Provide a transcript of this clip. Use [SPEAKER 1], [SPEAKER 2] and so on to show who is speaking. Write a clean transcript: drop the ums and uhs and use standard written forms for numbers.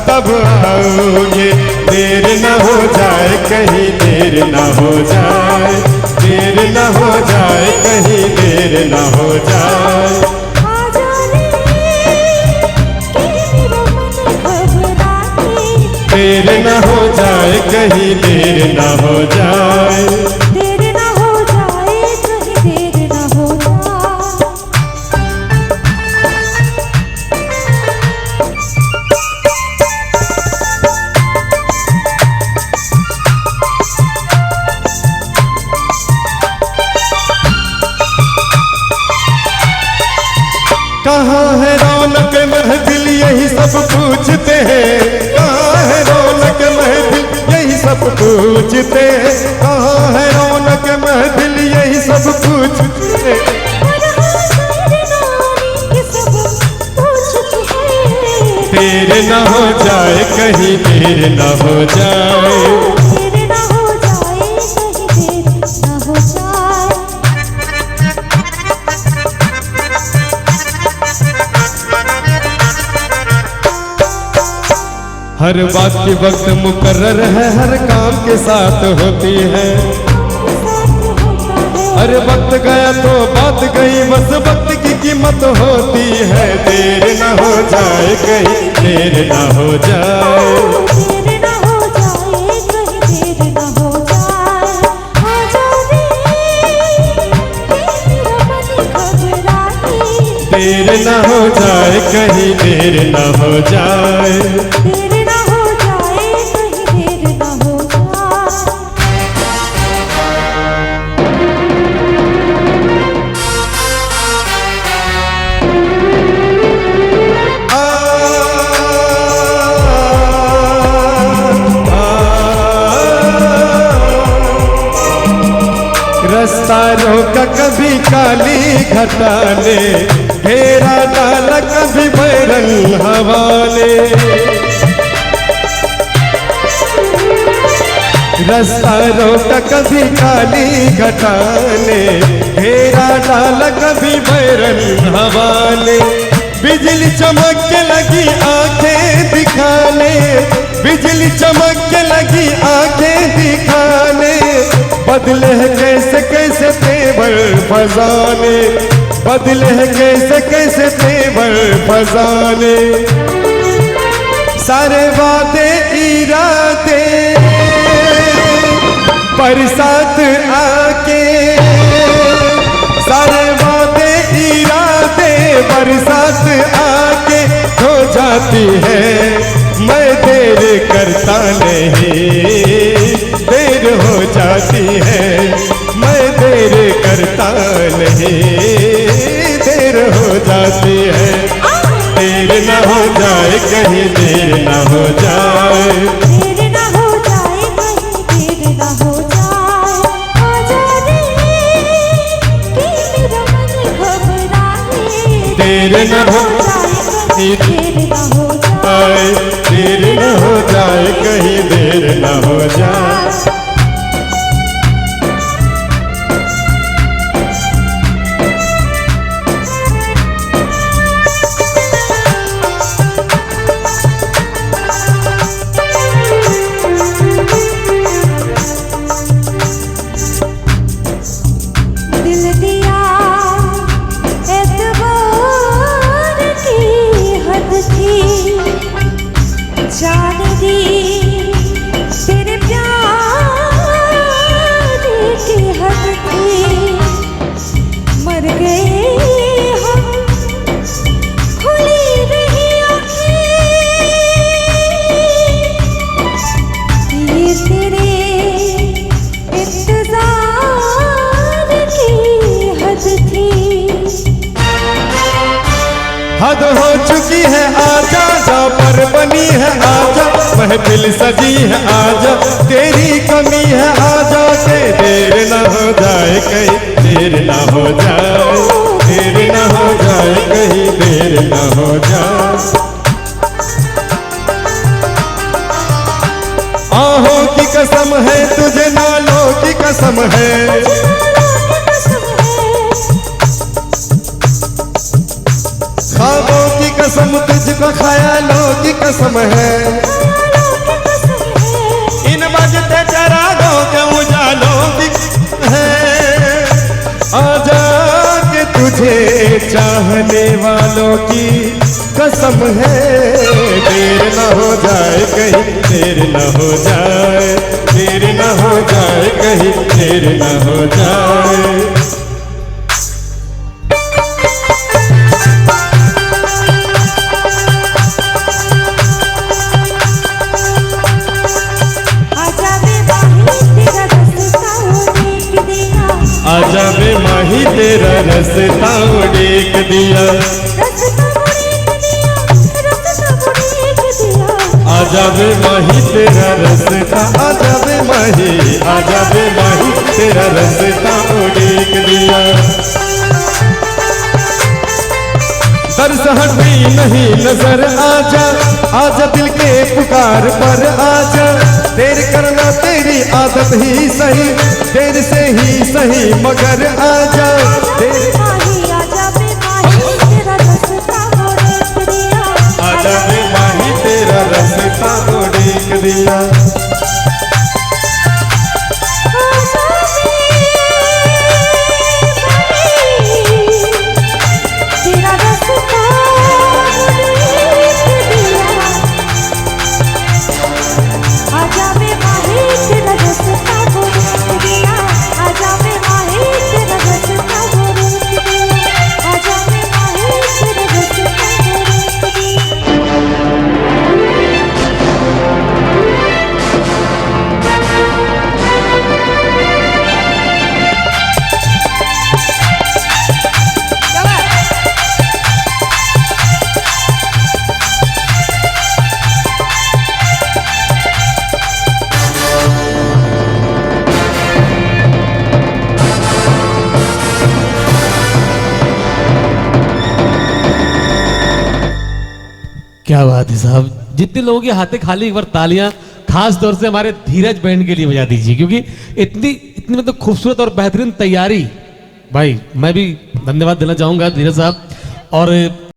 [SPEAKER 1] तब आओगे, देर न हो जाए कहीं देर न हो जाए, देर न हो जाए कहीं देर न हो जाए। देर न हो जाए कहीं देर न हो जाए,
[SPEAKER 2] देर न हो जाए कहीं देर न हो जाए।
[SPEAKER 1] कहाँ है रौनक महफिल यही सब पूछते हैं, कहाँ है रौनक महफिल यही सब पूछते हैं, कहाँ है रौनक महफिल यही सब पूछते हैं। देर न हो जाए कहीं देर न हो जाए,
[SPEAKER 2] देर न हो जाए कहीं देर न हो जाए।
[SPEAKER 1] हर बात की वक्त मुकर्रर है, हर काम के साथ होती है, हर वक्त गया तो बात गई, बस वक्त की कीमत होती है। देर न हो जाए कहीं देर न हो जाए,
[SPEAKER 2] देर न हो जाए कहीं देर न हो जाए। आजा रे मेरा मन घबराए,
[SPEAKER 1] देर न हो जाए कहीं देर न हो जाए।
[SPEAKER 2] देर न हो जाए कहीं देर न हो जाए।
[SPEAKER 1] रास्ता रोका कभी काली घटा ने, घेरा डाला कभी बैरंग हवा ने। रास्ता रोका कभी काली घटा ने, घेरा डाला कभी बैरंग हवा ने। बिजली चमक के लगी आंखें दिखाने, बिजली चमक के लगी आंखें दिखाने। बदले है कैसे कैसे तेवर फजाने, बदले है कैसे कैसे तेवर फजाने। सारे वादे इरादे बरसात आके, सारे वादे इरादे बरसात आके हो जाती है। मैं देर करता नहीं, देर हो जाती है, मैं देर करता नहीं, देर हो जाती है। देर न हो जाए कहीं देर न हो जाए,
[SPEAKER 2] देर न हो जाए कहीं देर न हो जाए। आजा रे कि मेरा मन घबराए,
[SPEAKER 1] देर न हो
[SPEAKER 2] जाए कहीं देर न हो जाए।
[SPEAKER 1] देर न हो जाए कहीं देर न हो जाए।
[SPEAKER 2] दिल दिया एतबार की हद थी, जान दी तेरे प्यार की हद थी। मर गए हम खुली रही आँखें, ये तेरे इंतजार की हद थी।
[SPEAKER 1] हद हो चुकी है आजा, जा पर बनी है आजा, महफिल सजी है आजा, तेरी कमी है आजा के। देर न हो जाए कहीं देर न हो जाए, देर न हो जाए कहीं देर न हो जाए। आहों की कसम है तुझे, नालों की कसम है, ख्वाबों की कसम तुझ मुझको ख्यालों की कसम है,
[SPEAKER 2] ख्यालों की कसम है,
[SPEAKER 1] इन बजते चरागों के उजालों की है। आजा के तुझे चाहने वालों की कसम है, देर न हो जाए कहीं, देर न हो जाए, देर न हो जाए कहीं, देर न हो जाए।
[SPEAKER 2] आजा वे माही तेरा रास्ता उड़ेक दिया,
[SPEAKER 1] आजा वे माही तेरा रास्ता उड़ेक दिया,
[SPEAKER 2] रास्ता उड़ेक दिया, रास्ता उड़ेक दिया।
[SPEAKER 1] आजा वे माही तेरा रास्ता, आजा वे माही, आजा वे माही तेरा रास्ता उड़ेक दिया। दर्द हटी नहीं नजर आजा, आजा दिल के पुकार पर आजा, देर करना तेरी आदत ही सही, देर से ही सही मगर आजा, देर
[SPEAKER 2] आजा वे माही तेरा रास्ता उड़ेक दिया,
[SPEAKER 1] आजा वे माही तेरा रास्ता उड़ेक दिया।
[SPEAKER 3] क्या बात है साहब, जितने लोगों के हाथे खाली एक बार तालियां खास तौर से हमारे धीरज बैंड के लिए बजा दीजिए, क्योंकि इतनी मतलब खूबसूरत और बेहतरीन तैयारी। भाई मैं भी धन्यवाद देना चाहूंगा धीरज साहब। और